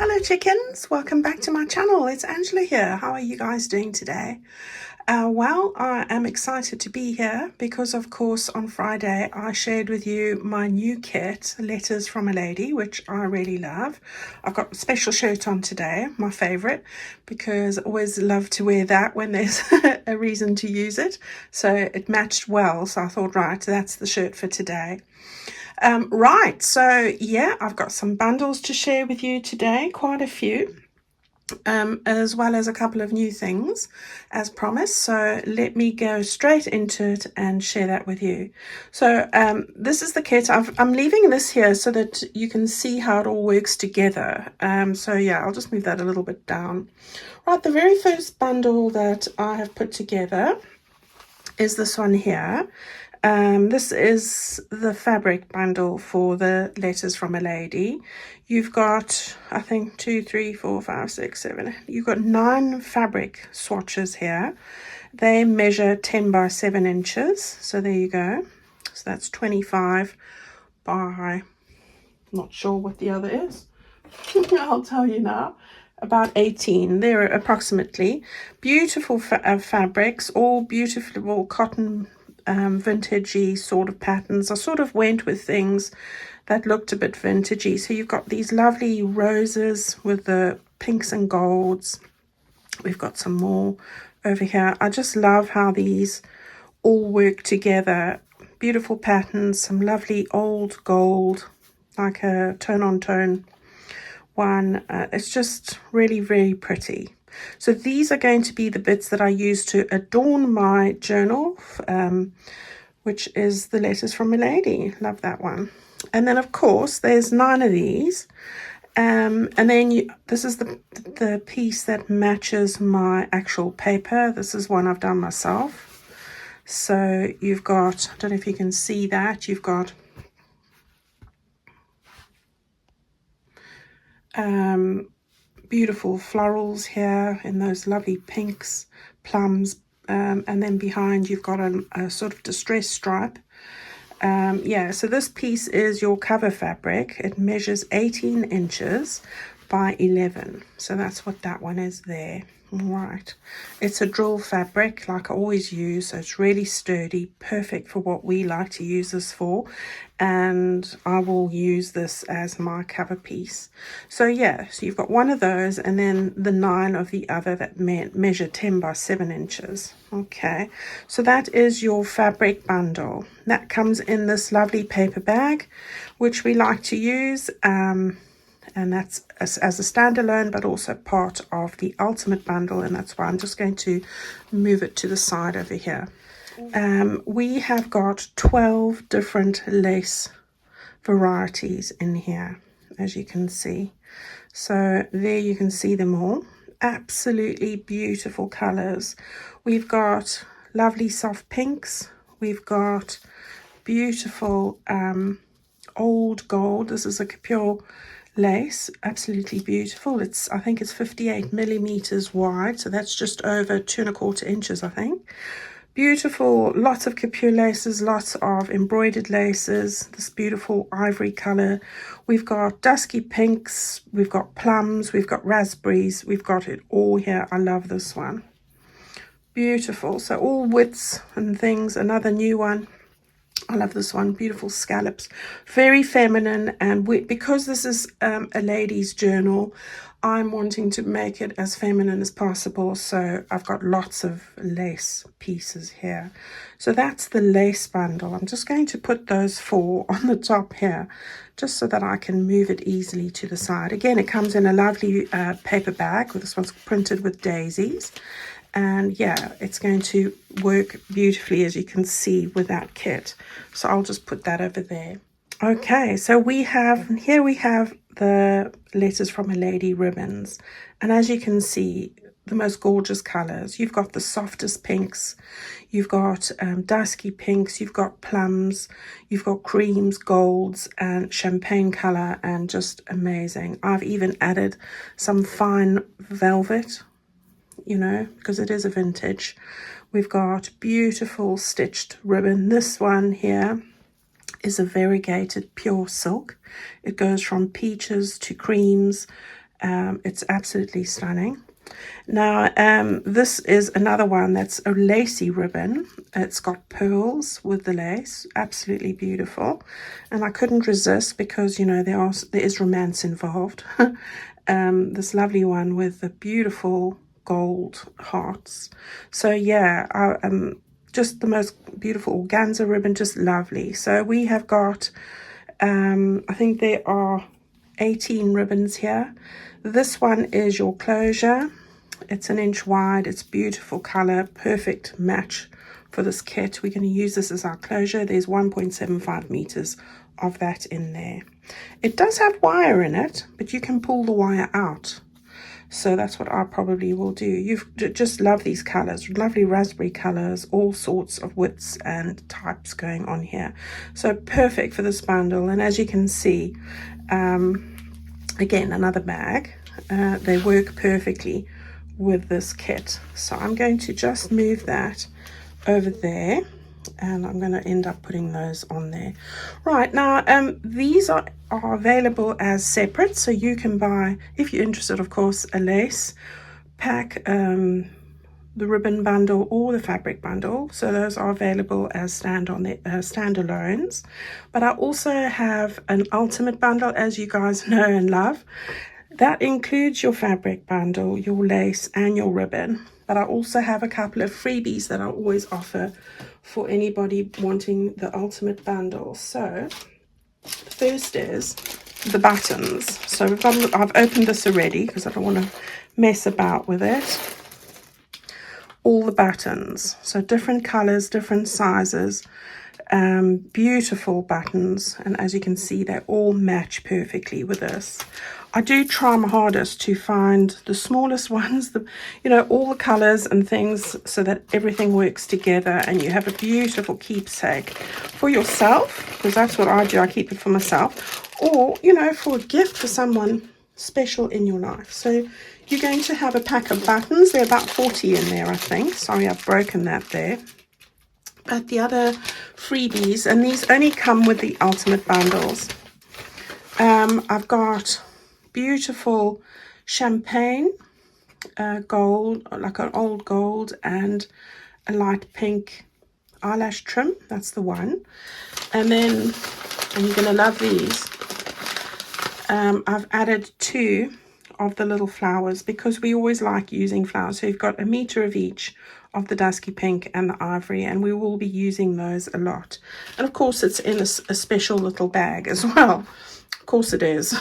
Hello chickens, welcome back to my channel. It's Angela here. How are you guys doing today? Well, I am excited to be here because of course on Friday I shared with you my new kit, Letters from a Lady, which I really love. I've got a special shirt on today, my favorite, because I always love to wear that when there's a reason to use it. So it matched well, so I thought, right, that's the shirt for today. Right, so yeah, I've got some bundles to share with you today, quite a few, as well as a couple of new things as promised. So let me go straight into it and share that with you. So this is the kit. I'm leaving this here so that you can see how it all works together. So yeah, I'll just move that a little bit down. Right, the very first bundle that I have put together is this one here. This is the fabric bundle for the Letters from a Lady. You've got, I think, 2, 3, 4, 5, 6, 7. You've got 9 fabric swatches here. They measure 10 by 7 inches. So there you go. So that's 25 by, not sure what the other is. I'll tell you now. About 18 there approximately. Beautiful fabrics, all beautiful cotton, vintagey sort of patterns. I sort of went with things that looked a bit vintagey. So you've got these lovely roses with the pinks and golds. We've got some more over here. I just love how these all work together. Beautiful patterns, some lovely old gold, like a tone-on-tone one. It's just really, very pretty. So these are going to be the bits that I use to adorn my journal, which is the Letters from a Lady. Love that one. And then of course there's 9 of these, and then this is the piece that matches my actual paper. This is one I've done myself. So you've got, I don't know if you can see that, you've got beautiful florals here in those lovely pinks, plums, and then behind you've got a sort of distressed stripe. Yeah, so this piece is your cover fabric. It measures 18 inches by 11. So that's what that one is there. Right, it's a drill fabric like I always use, so it's really sturdy, perfect for what we like to use this for, and I will use this as my cover piece. So yeah, so you've got one of those and then the 9 of the other that measure 10 by 7 inches. Okay, so that is your fabric bundle. That comes in this lovely paper bag, which we like to use, and that's as a standalone, but also part of the ultimate bundle, and that's why I'm just going to move it to the side over here. We have got 12 different lace varieties in here, as you can see. So there you can see them all. Absolutely beautiful colors. We've got lovely soft pinks. We've got beautiful old gold. This is a pure lace, absolutely beautiful. I think it's 58 millimeters wide, so that's just over 2¼ inches, I think. Beautiful, lots of capure laces, lots of embroidered laces, this beautiful ivory color. We've got dusky pinks, we've got plums, we've got raspberries, we've got it all here. I love this one. Beautiful. So all widths and things. Another new one. I love this one. Beautiful scallops, very feminine, and because this is a ladies journal, I'm wanting to make it as feminine as possible, so I've got lots of lace pieces here. So that's the lace bundle. I'm just going to put those 4 on the top here just so that I can move it easily to the side. Again, it comes in a lovely paper bag. This one's printed with daisies. And yeah, it's going to work beautifully, as you can see, with that kit. So I'll just put that over there. Okay, so we have the Letters from a Lady ribbons. And as you can see, the most gorgeous colors. You've got the softest pinks. You've got dusky pinks. You've got plums. You've got creams, golds, and champagne color, and just amazing. I've even added some fine velvet, you know, because it is a vintage. We've got beautiful stitched ribbon. This one here is a variegated pure silk. It goes from peaches to creams, It's absolutely stunning. Now, this is another one that's a lacy ribbon. It's got pearls with the lace, absolutely beautiful. And I couldn't resist because, you know, there is romance involved. This lovely one with the beautiful gold hearts. So yeah, just the most beautiful organza ribbon, just lovely. So we have got, I think there are 18 ribbons here. This one is your closure. It's 1 inch wide. It's beautiful color, perfect match for this kit. We're going to use this as our closure. There's 1.75 meters of that in there. It does have wire in it, but you can pull the wire out. So that's what I probably will do. You just love these colors, lovely raspberry colors, all sorts of widths and types going on here. So perfect for this bundle. And as you can see, again, another bag. They work perfectly with this kit. So I'm going to just move that over there, and I'm going to end up putting those on there. Right, now these are available as separate, so you can buy, if you're interested, of course, a lace pack, the ribbon bundle or the fabric bundle. So those are available as standalones. But I also have an ultimate bundle, as you guys know and love. That includes your fabric bundle, your lace, and your ribbon. But I also have a couple of freebies that I always offer for anybody wanting the ultimate bundle. So the first is the buttons. So I've opened this already because I don't want to mess about with it. All the buttons, so different colors, different sizes, beautiful buttons, and as you can see, they all match perfectly with this. I do try my hardest to find the smallest ones, you know, all the colors and things, so that everything works together and you have a beautiful keepsake for yourself, because that's what I do. I keep it for myself, or, you know, for a gift for someone special in your life. So you're going to have a pack of buttons. There are about 40 in there, I think. Sorry, I've broken that there. But the other freebies, and these only come with the ultimate bundles. I've got beautiful champagne gold, like an old gold, and a light pink eyelash trim. That's the one. And then, and you're going to love these, I've added 2 of the little flowers, because we always like using flowers. So you've got 1 meter of each of the dusky pink and the ivory, and we will be using those a lot. And of course it's in a special little bag as well. Of course it is.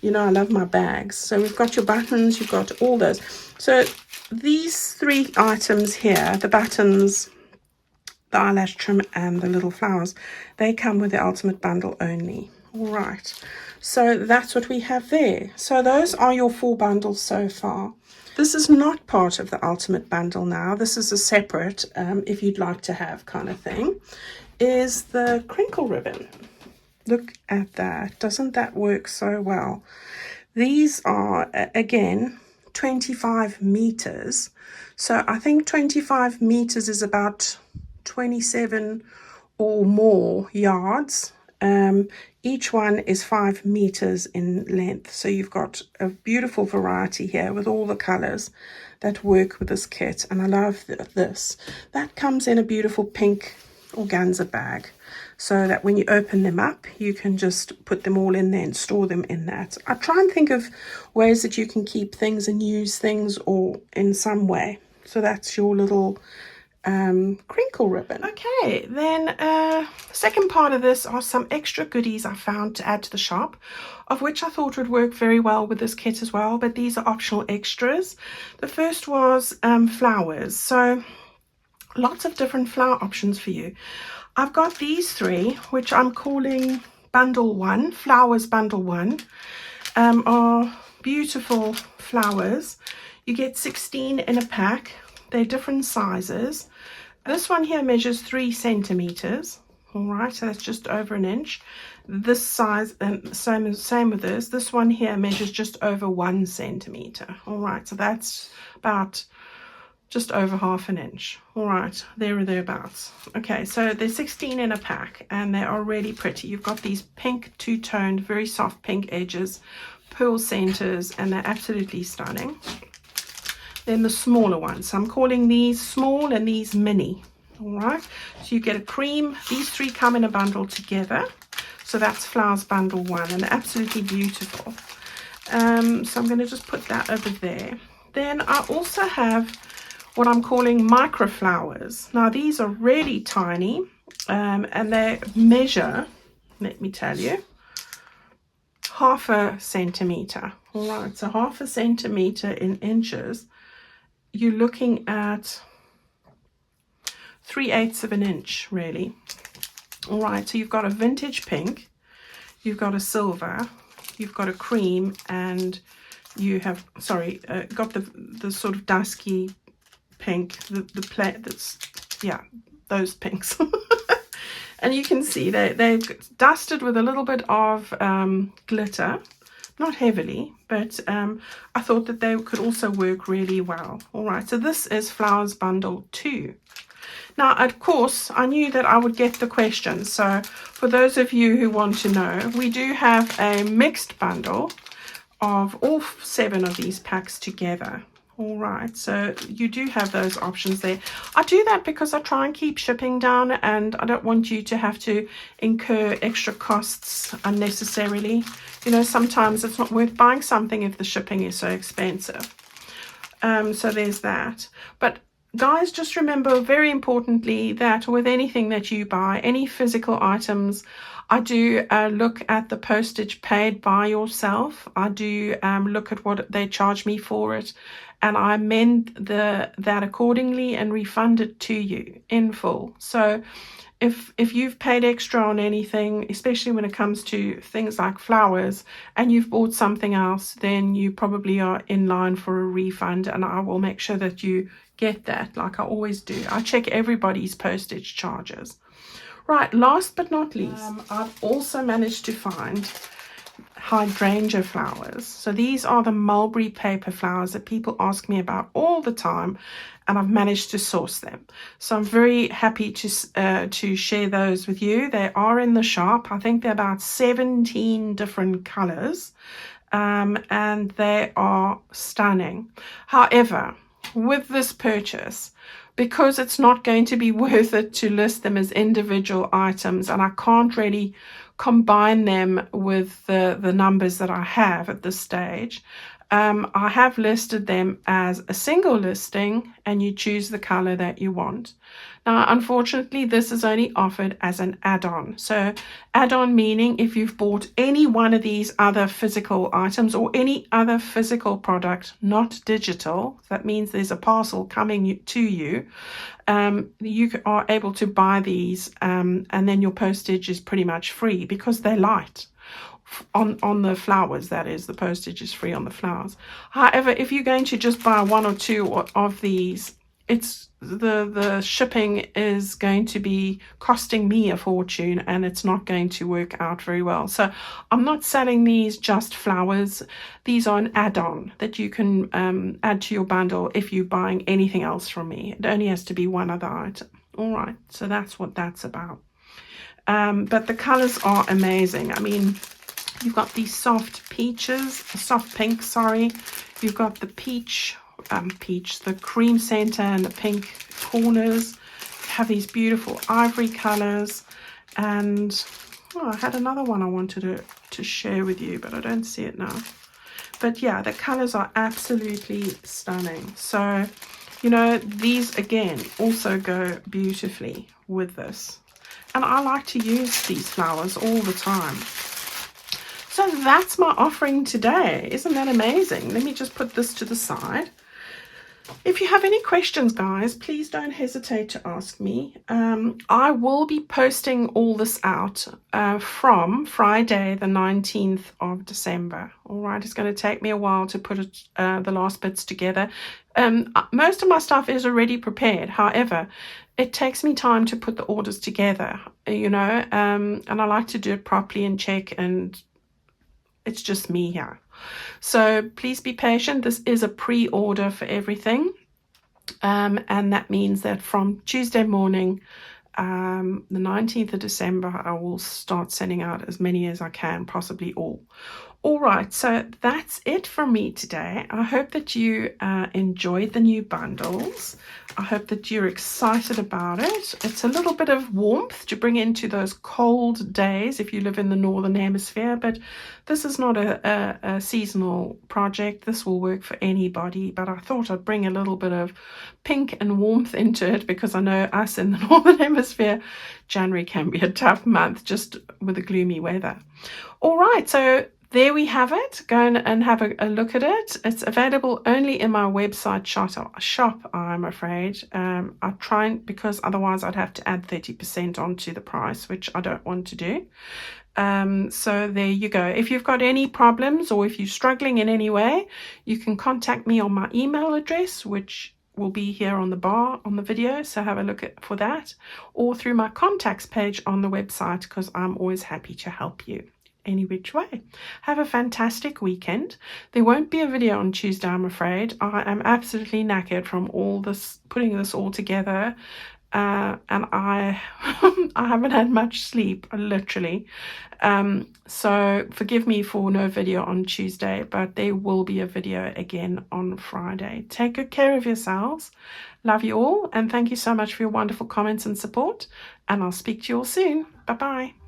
You know, I love my bags. So we've got your buttons, you've got all those. So these 3 items here, the buttons, the eyelash trim, and the little flowers, they come with the ultimate bundle only. All right, so that's what we have there. So those are your 4 bundles so far. This is not part of the ultimate bundle now. This is a separate, if you'd like to have kind of thing, is the crinkle ribbon. Look at that. Doesn't that work so well? These are, again, 25 meters. So I think 25 meters is about 27 or more yards. Each one is 5 meters in length. So you've got a beautiful variety here with all the colors that work with this kit. And I love this. That comes in a beautiful pink organza bag, so that when you open them up, you can just put them all in there and store them in that. I try and think of ways that you can keep things and use things or in some way. So that's your little crinkle ribbon. Okay, then the second part of this are some extra goodies I found to add to the shop, of which I thought would work very well with this kit as well, but these are optional extras. The first was flowers. So lots of different flower options for you. I've got these 3, which I'm calling bundle 1, flowers bundle 1, are beautiful flowers. You get 16 in a pack. They're different sizes. This one here measures 3 centimeters. All right, so that's just over 1 inch. This size, and same with this. This one here measures just over 1 centimeter. All right, so that's about just over ½ an inch. All right, there or thereabouts. Okay, so there's 16 in a pack, and they are really pretty. You've got these pink two-toned, very soft pink edges, pearl centers, and they're absolutely stunning. Then the smaller ones, so I'm calling these small and these mini. All right, so you get a cream. These three come in a bundle together. So that's Flowers Bundle 1, and absolutely beautiful. So I'm going to just put that over there. Then I also have what I'm calling micro flowers. Now these are really tiny, and they measure, let me tell you, 0.5 centimeter. All right, so 0.5 centimeter in inches, you're looking at 3/8 of an inch, really. All right, so you've got a vintage pink, you've got a silver, you've got a cream, and you have, got the sort of dusky pink, the plate that's, yeah, those pinks. And you can see they're dusted with a little bit of glitter, not heavily, but I thought that they could also work really well. All right, so this is Flowers Bundle 2. Now, of course, I knew that I would get the question. So for those of you who want to know, we do have a mixed bundle of all 7 of these packs together. All right, so you do have those options there. I do that because I try and keep shipping down, and I don't want you to have to incur extra costs unnecessarily. You know, sometimes it's not worth buying something if the shipping is so expensive. So there's that. But guys, just remember, very importantly, that with anything that you buy, any physical items, I do look at the postage paid by yourself. I do look at what they charge me for it, and I amend that accordingly and refund it to you in full. So if you've paid extra on anything, especially when it comes to things like flowers, and you've bought something else, then you probably are in line for a refund, and I will make sure that you get that, like I always do. I check everybody's postage charges. Right, last but not least, I've also managed to find hydrangea flowers. So these are the mulberry paper flowers that people ask me about all the time, and I've managed to source them. So I'm very happy to share those with you. They are in the shop. I think they're about 17 different colors, and they are stunning. However, with this purchase, because it's not going to be worth it to list them as individual items, and I can't really combine them with the numbers that I have at this stage, I have listed them as a single listing, and you choose the color that you want. Now, unfortunately, this is only offered as an add-on. So add-on meaning if you've bought any one of these other physical items or any other physical product, not digital, that means there's a parcel coming to you, you are able to buy these, and then your postage is pretty much free because they're light. On the flowers, that is, the postage is free on the flowers. However, if you're going to just buy 1 or 2 of these, it's the shipping is going to be costing me a fortune, and it's not going to work out very well. So I'm not selling these just flowers. These are an add-on that you can add to your bundle if you're buying anything else from me. It only has to be one other item. All right, so that's what that's about. But the colors are amazing. I mean, you've got these soft pink, sorry. You've got the the cream center and the pink corners. You have these beautiful ivory colors. And I had another one I wanted to share with you, but I don't see it now. But yeah, the colors are absolutely stunning. So, you know, these again also go beautifully with this. And I like to use these flowers all the time. So that's my offering today. Isn't that amazing? Let me just put this to the side. If you have any questions, guys, please don't hesitate to ask me. I will be posting all this out from Friday, the 19th of December. All right, it's going to take me a while to put the last bits together. Most of my stuff is already prepared. However, it takes me time to put the orders together, you know, and I like to do it properly and check, and it's just me here. So please be patient. This is a pre-order for everything. And that means that from Tuesday morning, the 19th of December, I will start sending out as many as I can, possibly all. All right, so that's it from me today. I hope that you enjoyed the new bundles. I hope that you're excited about it. It's a little bit of warmth to bring into those cold days if you live in the Northern Hemisphere, but this is not a seasonal project. This will work for anybody, but I thought I'd bring a little bit of pink and warmth into it because I know us in the Northern Hemisphere, January can be a tough month just with the gloomy weather. All right, so there we have it. Go and have a look at it. It's available only in my website shop, I'm afraid. I try, because otherwise I'd have to add 30% onto the price, which I don't want to do. So there you go. If you've got any problems or if you're struggling in any way, you can contact me on my email address, which will be here on the bar on the video, so have a look for that, or through my contacts page on the website, because I'm always happy to help you any which way. Have a fantastic weekend. There won't be a video on Tuesday, I'm afraid. I am absolutely knackered from all this, putting this all together, and I I haven't had much sleep, literally. So forgive me for no video on Tuesday, but there will be a video again on Friday. Take good care of yourselves. Love you all, and thank you so much for your wonderful comments and support, and I'll speak to you all soon. Bye bye.